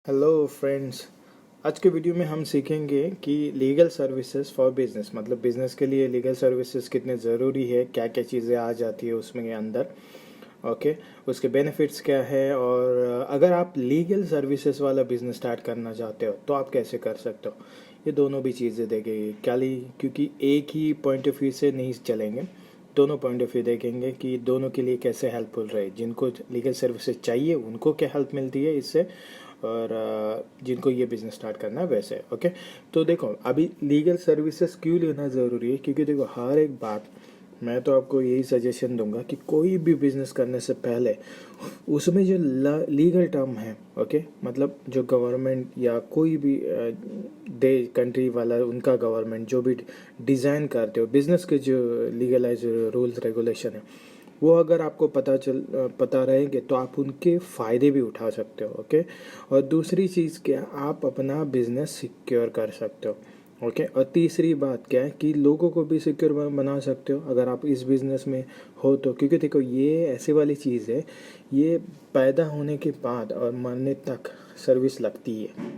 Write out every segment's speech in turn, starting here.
Hello friends. आज के video में हम सीखेंगे कि लीगल सर्विसेज फॉर बिजनेस मतलब बिजनेस के लिए लीगल सर्विसेज कितने ज़रूरी है, क्या क्या चीज़ें आ जाती है उसमें के अंदर। ओके, उसके बेनिफिट्स क्या है और अगर आप लीगल सर्विसेज वाला बिजनेस स्टार्ट करना चाहते हो तो आप कैसे कर सकते हो। ये दोनों भी चीज़ें देखेंगे क्योंकि एक ही पॉइंट ऑफ व्यू से नहीं चलेंगे, दोनों पॉइंट ऑफ व्यू देखेंगे कि दोनों के लिए कैसे हेल्पफुल रहे। जिनको लीगल सर्विसेज चाहिए उनको क्या हेल्प मिलती है इससे, और जिनको ये बिज़नेस स्टार्ट करना है वैसे। ओके, तो देखो अभी लीगल सर्विसेज क्यों लेना ज़रूरी है, क्योंकि देखो हर एक बात मैं तो आपको यही सजेशन दूंगा कि कोई भी बिज़नेस करने से पहले उसमें जो लीगल टर्म है, ओके, मतलब जो गवर्नमेंट या कोई भी देश कंट्री वाला उनका गवर्नमेंट जो भी डिज़ाइन करते हो बिज़नेस के जो लीगलाइज रूल्स रेगुलेशन है वो अगर आपको पता रहेंगे तो आप उनके फ़ायदे भी उठा सकते हो। ओके, और दूसरी चीज़ क्या, आप अपना बिजनेस सिक्योर कर सकते हो। ओके, और तीसरी बात क्या है कि लोगों को भी सिक्योर बना सकते हो अगर आप इस बिज़नेस में हो तो, क्योंकि देखो ये ऐसी वाली चीज़ है, ये पैदा होने के बाद और मरने तक सर्विस लगती है,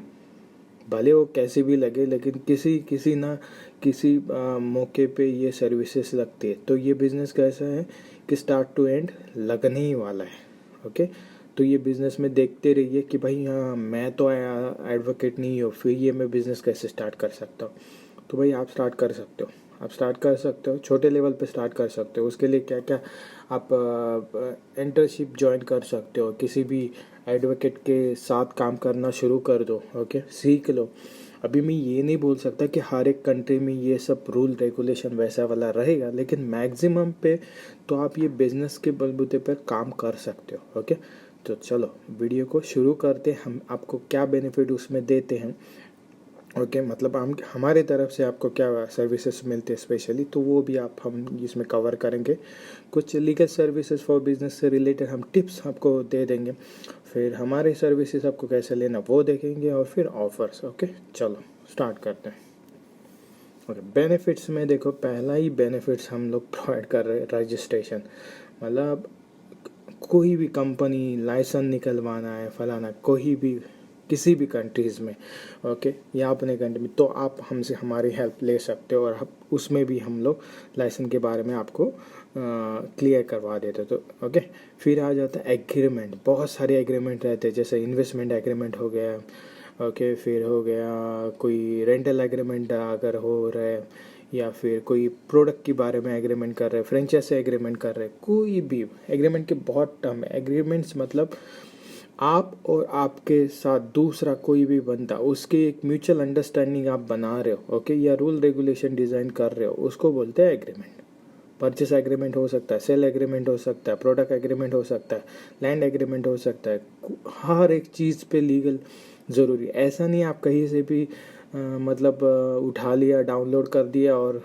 भले वो कैसे भी लगे, लेकिन किसी किसी ना किसी मौके पे ये सर्विसेज लगती है। तो ये बिज़नेस कैसा है कि स्टार्ट टू एंड लगने ही वाला है। ओके, तो ये बिज़नेस में देखते रहिए कि भाई हाँ मैं तो एडवोकेट नहीं हूँ, फिर ये मैं बिज़नेस कैसे स्टार्ट कर सकता हूँ। तो भाई आप स्टार्ट कर सकते हो, आप स्टार्ट कर सकते हो, छोटे लेवल पे स्टार्ट कर सकते हो। उसके लिए क्या क्या आप इंटर्नशिप ज्वाइन कर सकते हो, किसी भी एडवोकेट के साथ काम करना शुरू कर दो। ओके, सीख लो। अभी मैं ये नहीं बोल सकता कि हर एक कंट्री में ये सब रूल रेगुलेशन वैसा वाला रहेगा, लेकिन मैक्सिमम पे तो आप ये बिज़नेस के बलबूते पर काम कर सकते हो। ओके, तो चलो वीडियो को शुरू करते हैं। हम आपको क्या बेनिफिट उसमें देते हैं, ओके, मतलब हम हमारे तरफ से आपको क्या सर्विसेज मिलते हैं स्पेशली, तो वो भी हम इसमें कवर करेंगे। कुछ लीगल सर्विसेज फॉर बिजनेस से रिलेटेड हम टिप्स आपको दे देंगे, फिर हमारे सर्विसेज आपको कैसे लेना वो देखेंगे, और फिर ऑफर्स। ओके, चलो स्टार्ट करते हैं। ओके, बेनिफिट्स में देखो पहला ही बेनिफिट्स हम लोग प्रोवाइड कर रहे हैं रजिस्ट्रेशन। मतलब कोई भी कंपनी लाइसेंस निकलवाना है फलाना, कोई भी किसी भी कंट्रीज़ में, ओके, या अपने कंट्री में, तो आप हमसे हमारी हेल्प ले सकते हो, और उसमें भी हम लोग लाइसेंस के बारे में आपको क्लियर करवा देते। तो ओके, फिर आ जाता है एग्रीमेंट। बहुत सारे एग्रीमेंट रहते हैं, जैसे इन्वेस्टमेंट एग्रीमेंट हो गया, ओके, फिर हो गया कोई रेंटल एग्रीमेंट अगर हो रहा है, या फिर कोई प्रोडक्ट के बारे में एग्रीमेंट कर रहे हैं, फ्रेंचाइज एग्रीमेंट कर रहे हैं, कोई भी एग्रीमेंट के बहुत टर्म है। एग्रीमेंट्स मतलब आप और आपके साथ दूसरा कोई भी बंदा, उसके एक म्यूचुअल अंडरस्टैंडिंग आप बना रहे हो, ओके, या रूल रेगुलेशन डिज़ाइन कर रहे हो, उसको बोलते हैं एग्रीमेंट। परचेस एग्रीमेंट हो सकता है, सेल एग्रीमेंट हो सकता है, प्रोडक्ट एग्रीमेंट हो सकता है, लैंड एग्रीमेंट हो सकता है। हर एक चीज़ पे लीगल ज़रूरी। ऐसा नहीं आप कहीं से भी मतलब उठा लिया, डाउनलोड कर दिया और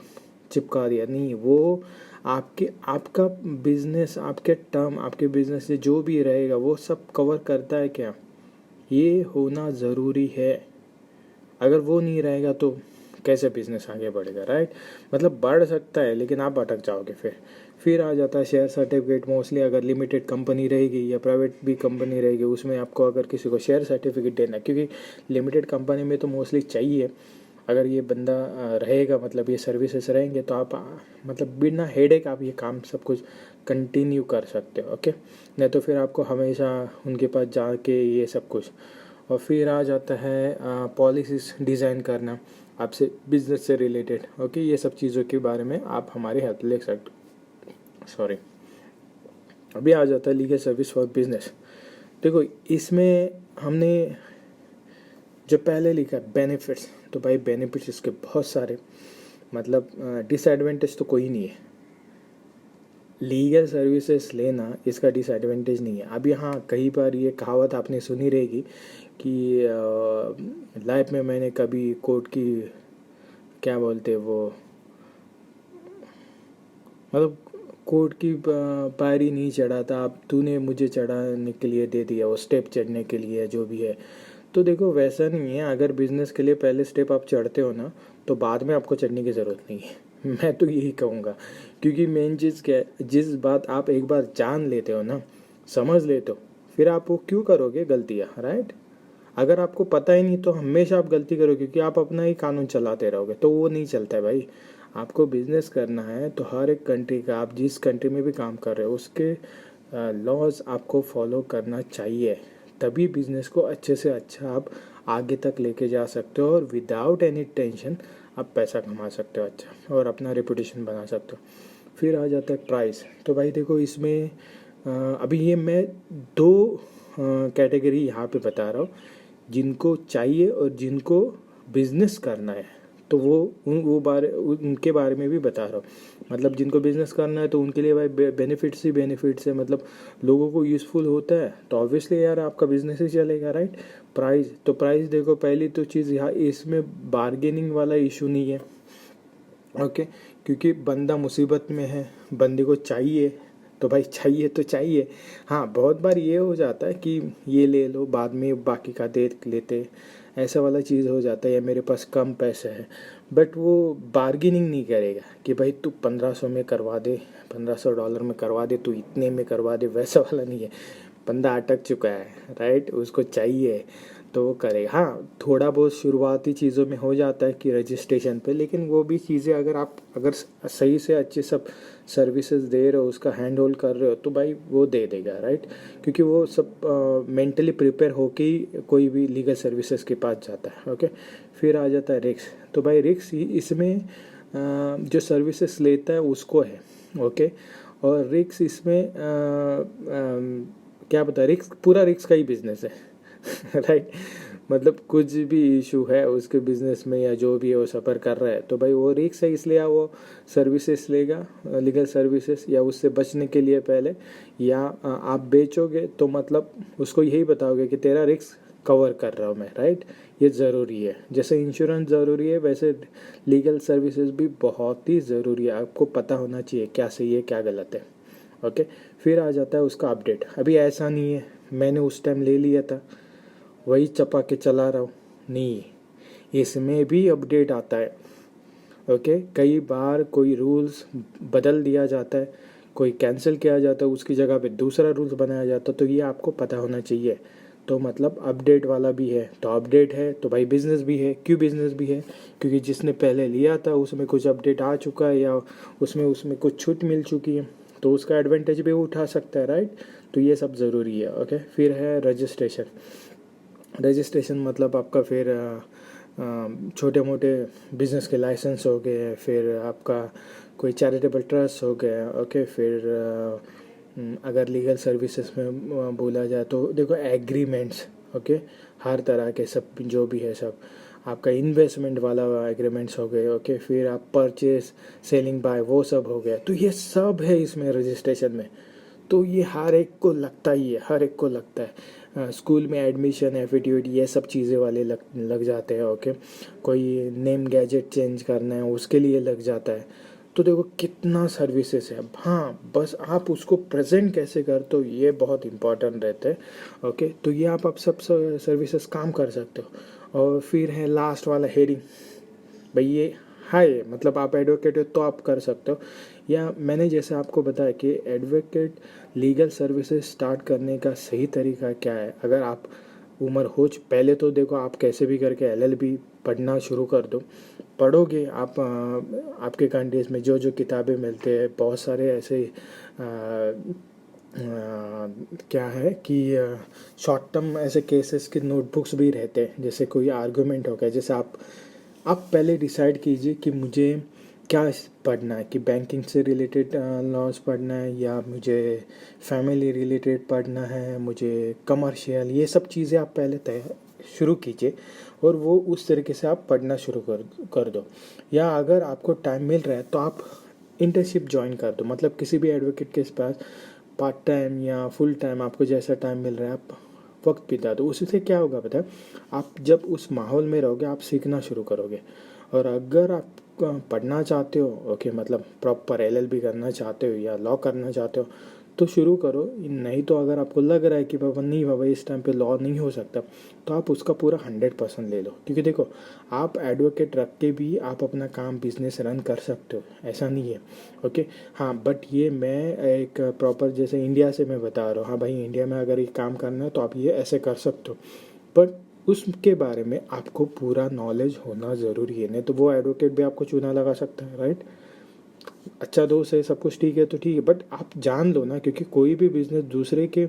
चिपका दिया, नहीं। वो आपका बिजनेस, आपके टर्म, आपके बिजनेस से जो भी रहेगा वो सब कवर करता है क्या, ये होना ज़रूरी है। अगर वो नहीं रहेगा तो कैसे बिजनेस आगे बढ़ेगा, राइट। मतलब बढ़ सकता है लेकिन आप अटक जाओगे। फिर आ जाता है शेयर सर्टिफिकेट। मोस्टली अगर लिमिटेड कंपनी रहेगी या प्राइवेट भी कंपनी रहेगी, उसमें आपको अगर किसी को शेयर सर्टिफिकेट देना, क्योंकि लिमिटेड कंपनी में तो मोस्टली चाहिए। अगर ये बंदा रहेगा, मतलब ये सर्विसेज रहेंगे, तो आप मतलब बिना हेडेक आप ये काम सब कुछ कंटिन्यू कर सकते हो। ओके, नहीं तो फिर आपको हमेशा उनके पास जाके ये सब कुछ। और फिर आ जाता है पॉलिसीज डिज़ाइन करना आपसे बिजनेस से रिलेटेड। ओके, ये सब चीज़ों के बारे में आप हमारी हेल्प ले सकते हो। सॉरी, अभी आ जाता है लीगल सर्विस फॉर बिजनेस। देखो इसमें हमने जो पहले लिखा है बेनिफिट्स, तो भाई बेनिफिट्स इसके बहुत सारे, मतलब डिसएडवांटेज तो कोई नहीं है। लीगल सर्विसेज लेना इसका डिसएडवांटेज नहीं है। अभी हाँ, कई बार ये कहावत आपने सुनी रहेगी कि लाइफ में मैंने कभी कोर्ट की, क्या बोलते वो, मतलब कोर्ट की पायरी नहीं चढ़ा था, अब तूने मुझे चढ़ाने के लिए दे दिया, वो स्टेप चढ़ने के लिए जो भी है। तो देखो वैसा नहीं है। अगर बिजनेस के लिए पहले स्टेप आप चढ़ते हो ना, तो बाद में आपको चढ़ने की ज़रूरत नहीं है। मैं तो यही कहूँगा, क्योंकि मेन चीज़ क्या है, जिस बात आप एक बार जान लेते हो ना, समझ लेते हो, फिर आप वो क्यों करोगे गलतियाँ, राइट। अगर आपको पता ही नहीं तो हमेशा आप गलती करोगे, क्योंकि आप अपना ही कानून चलाते रहोगे, तो वो नहीं चलता है भाई। आपको बिजनेस करना है तो हर एक कंट्री का, आप जिस कंट्री में भी काम कर रहे हो उसके लॉज आपको फॉलो करना चाहिए, तभी बिजनेस को अच्छे से अच्छा आप आगे तक लेके जा सकते हो और विदाउट एनी टेंशन आप पैसा कमा सकते हो अच्छा, और अपना रेपुटेशन बना सकते हो। फिर आ जाता है प्राइस। तो भाई देखो इसमें अभी ये मैं दो कैटेगरी यहाँ पे बता रहा हूँ, जिनको चाहिए और जिनको बिजनेस करना है, तो उनके बारे में भी बता रहा हूँ। मतलब जिनको बिजनेस करना है तो उनके लिए भाई बेनिफिट्स ही बेनिफिट्स है, मतलब लोगों को यूज़फुल होता है तो ऑब्वियसली यार आपका बिजनेस ही चलेगा, राइट। प्राइस, तो प्राइस देखो, पहली तो चीज़ यहाँ इसमें बार्गेनिंग वाला इशू नहीं है, ओके, क्योंकि बंदा मुसीबत में है, बंदे को चाहिए, तो भाई चाहिए तो चाहिए। हाँ, बहुत बार ये हो जाता है कि ये ले लो, बाद में बाकी का दे लेते, ऐसा वाला चीज़ हो जाता है, या मेरे पास कम पैसे है, बट वो बार्गेनिंग नहीं करेगा कि भाई तू 1500 में करवा दे, $1500 में करवा दे, तू इतने में करवा दे, वैसा वाला नहीं है। बंदा अटक चुका है, राइट, उसको चाहिए तो वो करेगा। हाँ, थोड़ा बहुत शुरुआती चीज़ों में हो जाता है कि रजिस्ट्रेशन पे, लेकिन वो भी चीज़ें अगर सही से अच्छे सब सर्विसेज दे रहे हो, उसका हैंड होल्ड कर रहे हो, तो भाई वो दे देगा, राइट, क्योंकि वो सब मेंटली प्रिपेयर होके ही कोई भी लीगल सर्विसेज के पास जाता है, ओके। फिर आ जाता है रिक्स। तो भाई रिक्स इसमें जो सर्विसेज लेता है उसको है, ओके, और रिक्स इसमें क्या बता, रिक्स पूरा रिक्स का ही बिजनेस है राइट। मतलब कुछ भी इशू है उसके बिजनेस में या जो भी है वो सफ़र कर रहा है, तो भाई वो रिक्स है, इसलिए वो सर्विसेज लेगा, लीगल सर्विसेज, या उससे बचने के लिए पहले, या आप बेचोगे तो मतलब उसको यही बताओगे कि तेरा रिक्स कवर कर रहा हूँ मैं, राइट। ये ज़रूरी है, जैसे इंश्योरेंस ज़रूरी है वैसे लीगल सर्विसेज भी बहुत ही ज़रूरी है, आपको पता होना चाहिए क्या सही है क्या गलत है, ओके। फिर आ जाता है उसका अपडेट। अभी ऐसा नहीं है मैंने उस टाइम ले लिया था वही चपा के चला रहा हूँ, नहीं, इसमें भी अपडेट आता है, ओके। कई बार कोई रूल्स बदल दिया जाता है, कोई कैंसिल किया जाता है, उसकी जगह पे दूसरा रूल्स बनाया जाता है, तो ये आपको पता होना चाहिए। तो मतलब अपडेट वाला भी है, तो अपडेट है तो भाई बिजनेस भी है। क्यों बिजनेस भी है? क्योंकि जिसने पहले लिया था उसमें कुछ अपडेट आ चुका है, या उसमें कुछ छूट मिल चुकी है, तो उसका एडवांटेज भी उठा सकता है, राइट। तो ये सब ज़रूरी है, ओके। फिर है रजिस्ट्रेशन। रजिस्ट्रेशन मतलब आपका फिर छोटे मोटे बिजनेस के लाइसेंस हो गए, फिर आपका कोई चैरिटेबल ट्रस्ट हो गया, ओके। फिर अगर लीगल सर्विसेज में बोला जाए तो देखो एग्रीमेंट्स, ओके, हर तरह के सब जो भी है सब आपका इन्वेस्टमेंट वाला एग्रीमेंट्स हो गए, ओके। फिर आप परचेज सेलिंग बाय वो सब हो गया, तो ये सब है इसमें रजिस्ट्रेशन में। तो ये हर एक को लगता ही है, हर एक को लगता है। स्कूल में एडमिशन, एफिडेविट, ये सब चीज़ें वाले लग जाते हैं, ओके। कोई नेम गैजेट चेंज करना है उसके लिए लग जाता है। तो देखो कितना सर्विसेज है। हाँ, बस आप उसको प्रेजेंट कैसे करते हो ये बहुत इंपॉर्टेंट रहता है, ओके। तो ये आप सब सर्विसेज काम कर सकते हो। और फिर है लास्ट वाला हेडिंग, भाई ये है, मतलब आप एडवोकेट हो तो आप कर सकते हो। या मैंने जैसे आपको बताया कि एडवोकेट लीगल सर्विसेज स्टार्ट करने का सही तरीका क्या है। अगर आप उम्र हो पहले तो देखो आप कैसे भी करके एलएलबी पढ़ना शुरू कर दो, पढ़ोगे आप। आपके कंट्रीज में जो जो किताबें मिलते हैं बहुत सारे ऐसे क्या है कि शॉर्ट टर्म ऐसे केसेस के नोटबुक्स भी रहते हैं। जैसे कोई आर्गूमेंट हो गया, जैसे आप पहले डिसाइड कीजिए कि मुझे क्या पढ़ना है, कि बैंकिंग से रिलेटेड लॉज पढ़ना है, या मुझे फैमिली रिलेटेड पढ़ना है, मुझे कमर्शियल, ये सब चीज़ें आप पहले तय शुरू कीजिए, और वो उस तरीके से आप पढ़ना शुरू कर दो। या अगर आपको टाइम मिल रहा है तो आप इंटर्नशिप ज्वाइन कर दो, मतलब किसी भी एडवोकेट के पास पार्ट टाइम या फुल टाइम आपको जैसा टाइम मिल रहा है आप वक्त बिता दो। उससे क्या होगा पता है, आप जब उस माहौल में रहोगे आप सीखना शुरू करोगे। और अगर आप पढ़ना चाहते हो, ओके, मतलब प्रॉपर एलएलबी करना चाहते हो या लॉ करना चाहते हो तो शुरू करो। नहीं तो अगर आपको लग रहा है कि बाबा नहीं बाबा इस टाइम पे लॉ नहीं हो सकता, तो आप उसका पूरा 100% ले लो। क्योंकि देखो आप एडवोकेट रख के भी आप अपना काम बिजनेस रन कर सकते हो, ऐसा नहीं है, ओके। हाँ, बट ये मैं एक प्रॉपर जैसे इंडिया से मैं बता रहा हूँ, हाँ भाई इंडिया में अगर ये काम करना है तो आप ये ऐसे कर सकते हो। बट उसके बारे में आपको पूरा नॉलेज होना ज़रूरी है, नहीं तो वो एडवोकेट भी आपको चूना लगा सकता है, राइट। अच्छा दोस्त है, सब कुछ ठीक है तो ठीक है, बट आप जान लो ना, क्योंकि कोई भी बिजनेस दूसरे के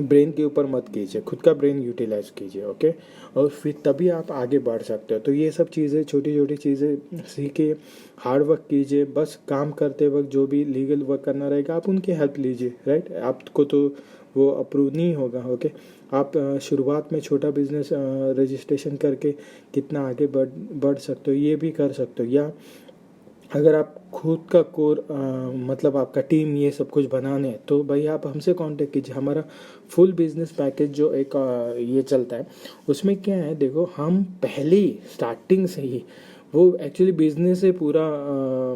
ब्रेन के ऊपर मत कीजिए, खुद का ब्रेन यूटिलाइज कीजिए, ओके। और फिर तभी आप आगे बढ़ सकते हो। तो ये सब चीज़ें, छोटी छोटी चीज़ें सीखिए, हार्ड वर्क कीजिए, बस काम करते वक्त जो भी लीगल वर्क करना रहेगा आप उनकी हेल्प लीजिए, राइट। आपको तो वो अप्रूव नहीं होगा, ओके। आप शुरुआत में छोटा बिजनेस रजिस्ट्रेशन करके कितना आगे बढ़ सकते हो, ये भी कर सकते हो। या अगर आप खुद का कोर मतलब आपका टीम ये सब कुछ बनाने हैं, तो भाई आप हमसे कांटेक्ट कीजिए। हमारा फुल बिजनेस पैकेज जो एक ये चलता है, उसमें क्या है देखो, हम पहले ही स्टार्टिंग से ही वो एक्चुअली बिजनेस से पूरा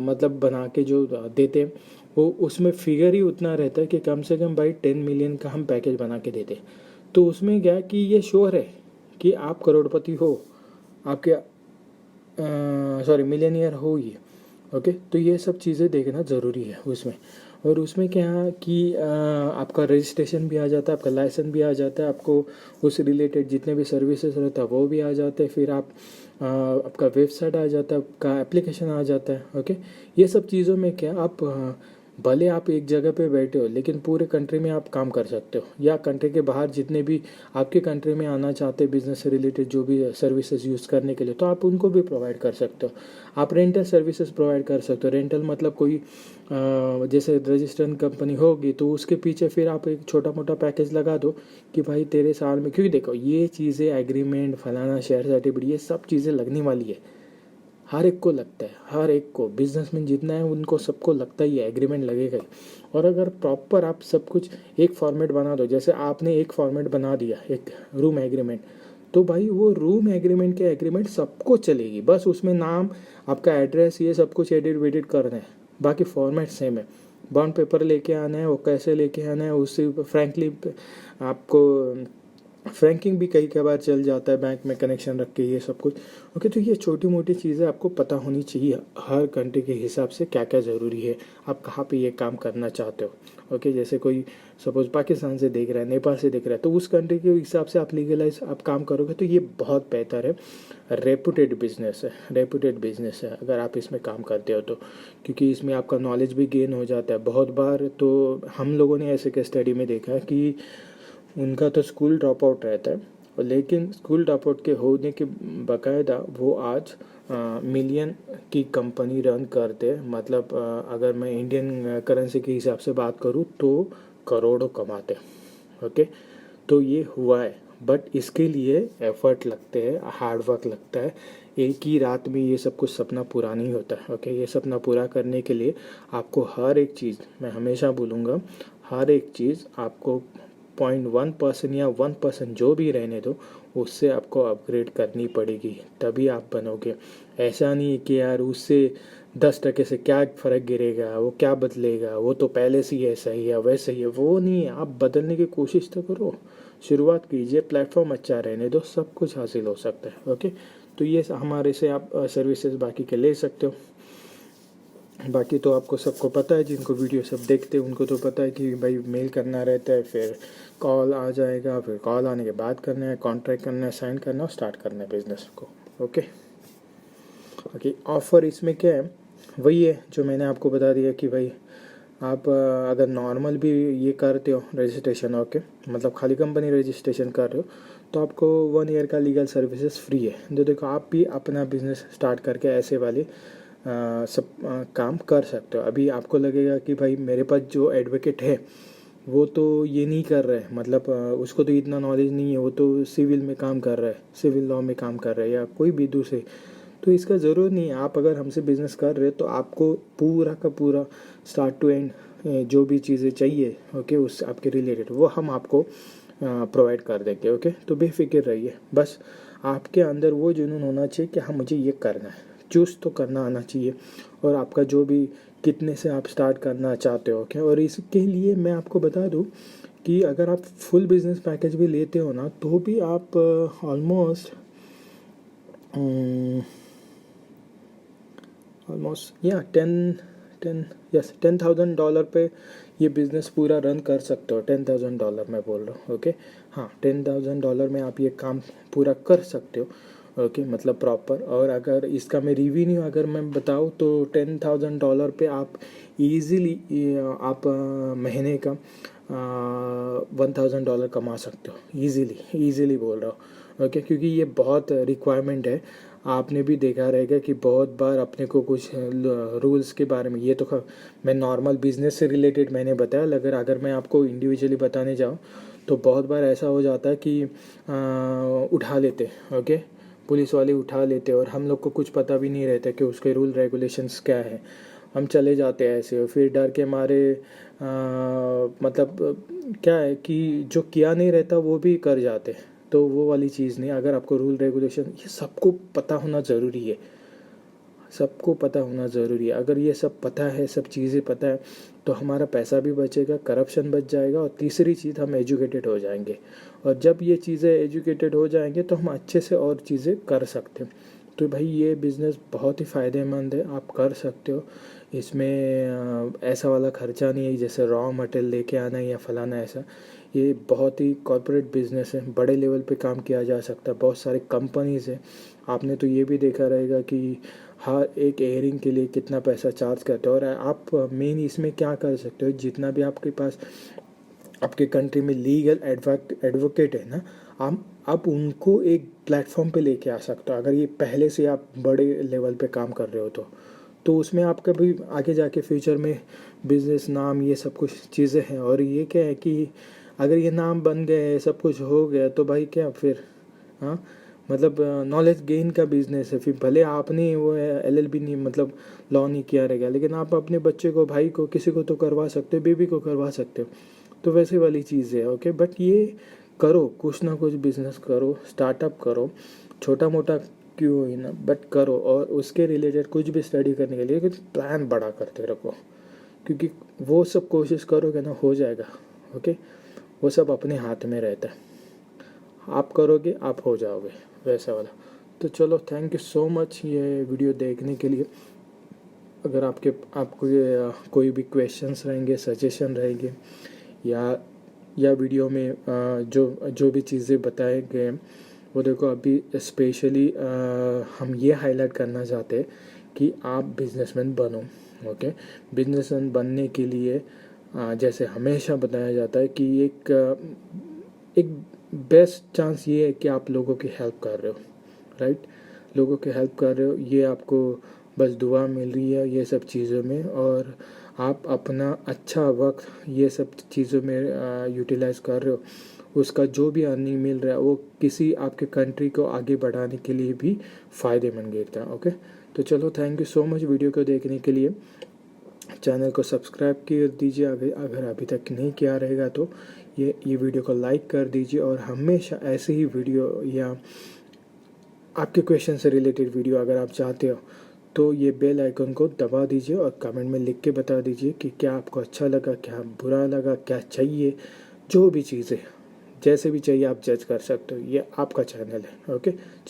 मतलब बना के जो देते हैं, वो उसमें फिगर ही उतना रहता है कि कम से कम भाई 10 मिलियन का हम पैकेज बना के देते हैं। तो उसमें क्या है कि ये श्योर है कि आप करोड़पति हो, आपके सॉरी मिलियनियर हो ये, ओके। तो ये सब चीज़ें देखना ज़रूरी है उसमें। और उसमें क्या है कि आपका रजिस्ट्रेशन भी आ जाता है, आपका लाइसेंस भी आ जाता है, आपको उस रिलेटेड जितने भी सर्विसेज रहता है वो भी आ जाते हैं, फिर आप आपका वेबसाइट आ जाता है, आपका एप्लीकेशन आ जाता है, ओके। ये सब चीज़ों में क्या आप भले आप एक जगह पे बैठे हो, लेकिन पूरे कंट्री में आप काम कर सकते हो, या कंट्री के बाहर जितने भी आपके कंट्री में आना चाहते हैं बिजनेस से रिलेटेड जो भी सर्विसेज यूज़ करने के लिए, तो आप उनको भी प्रोवाइड कर सकते हो। आप रेंटल सर्विसेज प्रोवाइड कर सकते हो। रेंटल मतलब कोई जैसे रजिस्ट्रेशन कंपनी होगी तो उसके पीछे फिर आप एक छोटा मोटा पैकेज लगा दो कि भाई तेरे साल में, क्योंकि देखो ये चीज़ें एग्रीमेंट फलाना शेयर सर्टिफिकेट ये सब चीज़ें लगने वाली है, हर एक को लगता है, हर एक को बिजनेसमैन जितना है उनको सबको लगता ही है एग्रीमेंट लगेगा ही। और अगर प्रॉपर आप सब कुछ एक फॉर्मेट बना दो, जैसे आपने एक फॉर्मेट बना दिया एक रूम एग्रीमेंट, तो भाई वो रूम एग्रीमेंट के एग्रीमेंट सबको चलेगी, बस उसमें नाम, आपका एड्रेस, ये सब कुछ एडिट वेडिट करना है, बाकी फॉर्मेट सेम है। बॉन्ड पेपर लेके आना है, वो कैसे लेके आना है उससे फ्रैंकली आपको फ्रैंकिंग भी कई बार चल जाता है बैंक में कनेक्शन रख के, ये सब कुछ, ओके। तो ये छोटी मोटी चीज़ें आपको पता होनी चाहिए हर कंट्री के हिसाब से क्या क्या ज़रूरी है, आप कहाँ पे ये काम करना चाहते हो, ओके। जैसे कोई सपोज पाकिस्तान से देख रहा है, नेपाल से देख रहा है, तो उस कंट्री के हिसाब से आप लीगलाइज आप काम करोगे तो ये बहुत बेहतर है। रेपुटेड बिजनेस है अगर आप इसमें काम करते हो तो, क्योंकि इसमें आपका नॉलेज भी गेन हो जाता है। बहुत बार तो हम लोगों ने ऐसे के स्टडी में देखा है कि उनका तो स्कूल ड्रॉप आउट रहता है, और लेकिन स्कूल ड्रॉप आउट के होने के बाकायदा वो आज मिलियन की कंपनी रन करते, मतलब अगर मैं इंडियन करेंसी के हिसाब से बात करूँ तो करोड़ों कमाते, ओके। तो ये हुआ है, बट इसके लिए एफर्ट लगते हैं, हार्ड वर्क लगता है। एक ही रात में ये सब कुछ सपना पूरा नहीं होता है, ओके। ये सपना पूरा करने के लिए आपको हर एक चीज़, मैं हमेशा बोलूँगा, हर एक चीज़ आपको 0.1% या 1% जो भी रहने दो, उससे आपको अपग्रेड करनी पड़ेगी, तभी आप बनोगे। ऐसा नहीं कि यार उससे 10% से क्या फ़र्क गिरेगा, वो क्या बदलेगा, वो तो पहले से ही ऐसा ही है वैसे ही है, वो नहीं है। आप बदलने की कोशिश तो करो, शुरुआत कीजिए, प्लेटफॉर्म अच्छा रहने दो, सब कुछ हासिल हो सकता है, ओके। तो ये हमारे से आप सर्विसेज बाकी के ले सकते हो। बाकी तो आपको सबको पता है, जिनको वीडियो सब देखते हैं उनको तो पता है कि भाई मेल करना रहता है, फिर कॉल आ जाएगा, फिर कॉल आने के बाद करना है, कॉन्ट्रैक्ट करना है, साइन करना है, स्टार्ट करना है बिजनेस को, ओके। ओके, ऑफ़र इसमें क्या है, वही है जो मैंने आपको बता दिया कि भाई आप अगर नॉर्मल भी ये करते हो रजिस्ट्रेशन, ओके, मतलब खाली कंपनी रजिस्ट्रेशन कर रहे हो, तो आपको 1 ईयर का लीगल सर्विसेज फ्री है। तो देखो आप भी अपना बिजनेस स्टार्ट करके ऐसे वाले सब काम कर सकते हो। अभी आपको लगेगा कि भाई मेरे पास जो एडवोकेट है वो तो ये नहीं कर रहा है, मतलब उसको तो इतना नॉलेज नहीं है, वो तो सिविल में काम कर रहा है, सिविल लॉ में काम कर रहा है, या कोई भी दूसरे, तो इसका ज़रूर नहीं है। आप अगर हमसे बिज़नेस कर रहे हो तो आपको पूरा का पूरा स्टार्ट टू एंड जो भी चीज़ें चाहिए, ओके, उस आपके रिलेटेड वो हम आपको प्रोवाइड कर देंगे, ओके। तो बेफिक्र रहिए, बस आपके अंदर वो जुनून होना चाहिए कि हाँ मुझे ये करना है, चूज़ तो करना आना चाहिए, और आपका जो भी कितने से आप स्टार्ट करना चाहते हो, ओके। और इसके लिए मैं आपको बता दूँ कि अगर आप फुल बिज़नेस पैकेज भी लेते हो ना, तो भी आप ऑलमोस्ट या 10,000 डॉलर पे ये बिज़नेस पूरा रन कर सकते हो। $10,000 मैं बोल रहा हूँ, ओके। हाँ, $10,000 में आप ये काम पूरा कर सकते हो। ओके, मतलब प्रॉपर। और अगर इसका मैं रेवेन्यू अगर मैं बताऊँ तो $10,000 पे आप इजीली आप महीने का $1,000 कमा सकते हो। इजीली बोल रहा हूँ। ओके, क्योंकि ये बहुत रिक्वायरमेंट है। आपने भी देखा रहेगा कि बहुत बार अपने को कुछ रूल्स के बारे में, ये तो मैं नॉर्मल बिजनेस से रिलेटेड मैंने बताया, अगर मैं आपको इंडिविजुअली बताने जाऊँ तो बहुत बार ऐसा हो जाता है कि उठा लेते। ओके, पुलिस वाले उठा लेते और हम लोग को कुछ पता भी नहीं रहता कि उसके रूल रेगुलेशंस क्या है। हम चले जाते हैं ऐसे, फिर डर के मारे मतलब क्या है कि जो किया नहीं रहता वो भी कर जाते। तो वो वाली चीज़ नहीं। अगर आपको रूल रेगुलेशन ये सबको पता होना ज़रूरी है। सबको पता होना ज़रूरी है। अगर ये सब पता है, सब चीज़ें पता है, तो हमारा पैसा भी बचेगा, करप्शन बच जाएगा, और तीसरी चीज़ हम एजुकेटेड हो जाएंगे। और जब ये चीज़ें एजुकेटेड हो जाएंगे तो हम अच्छे से और चीज़ें कर सकते हैं। तो भाई ये बिज़नेस बहुत ही फ़ायदेमंद है, आप कर सकते हो। इसमें ऐसा वाला खर्चा नहीं है जैसे रॉ मटेरियल लेके आना या फलाना ऐसा। ये बहुत ही कॉर्पोरेट बिजनेस है, बड़े लेवल पे काम किया जा सकता है, बहुत सारे कंपनीज़ हैं। आपने तो ये भी देखा रहेगा कि हर एक एयरिंग के लिए कितना पैसा चार्ज करते हो। और आप मेन इसमें क्या कर सकते हो, जितना भी आपके पास आपके कंट्री में लीगल एडवोकेट है ना, आप उनको एक प्लेटफॉर्म पे लेके आ सकते हो। अगर ये पहले से आप बड़े लेवल पे काम कर रहे हो तो उसमें आपका भी आगे जाके फ्यूचर में बिजनेस नाम ये सब कुछ चीज़ें हैं। और ये क्या है कि अगर ये नाम बन गए, सब कुछ हो गया, तो भाई क्या फिर, हाँ, मतलब नॉलेज गेन का बिजनेस है। फिर भले आपने वो LLB नहीं, मतलब लॉ नहीं किया रहेगा, लेकिन आप अपने बच्चे को, भाई को, किसी को तो करवा सकते हो, बेबी को करवा सकते हो। तो वैसे वाली चीज़ है। ओके, बट ये करो, कुछ ना कुछ बिजनेस करो, स्टार्टअप करो, छोटा मोटा क्यों ही ना, बट करो। और उसके रिलेटेड कुछ भी स्टडी करने के लिए कुछ प्लान बड़ा करते रखो, क्योंकि वो सब कोशिश करोगे ना, हो जाएगा। ओके, वो सब अपने हाथ में रहता है। आप करोगे, आप हो जाओगे, वैसा वाला। तो चलो, थैंक यू सो मच ये वीडियो देखने के लिए। अगर आपको ये कोई भी क्वेश्चंस रहेंगे, सजेशन रहेंगे, या वीडियो में जो भी चीज़ें बताए गए, वो देखो अभी स्पेशली हम ये हाईलाइट करना चाहते हैं कि आप बिजनेसमैन बनो। ओके, बिजनेसमैन बनने के लिए जैसे हमेशा बताया जाता है कि एक बेस्ट चांस ये है कि आप लोगों की हेल्प कर रहे हो, राइट। लोगों की हेल्प कर रहे हो, ये आपको बस दुआ मिल रही है ये सब चीज़ों में। और आप अपना अच्छा वक्त ये सब चीज़ों में यूटिलाइज कर रहे हो, उसका जो भी अर्निंग मिल रहा है वो किसी आपके कंट्री को आगे बढ़ाने के लिए भी फ़ायदेमंद गिरता है। ओके, तो चलो, thank you so much video को देखने के लिए। चैनल को सब्सक्राइब कर दीजिए अगर अभी तक नहीं किया रहेगा तो। ये वीडियो को लाइक कर दीजिए, और हमेशा ऐसे ही वीडियो या आपके क्वेश्चन से रिलेटेड वीडियो अगर आप चाहते हो तो ये बेल आइकन को दबा दीजिए और कमेंट में लिख के बता दीजिए कि क्या आपको अच्छा लगा, क्या बुरा लगा, क्या चाहिए। जो भी चीज़ें जैसे भी चाहिए आप जज कर सकते हो, ये आपका चैनल है। ओके।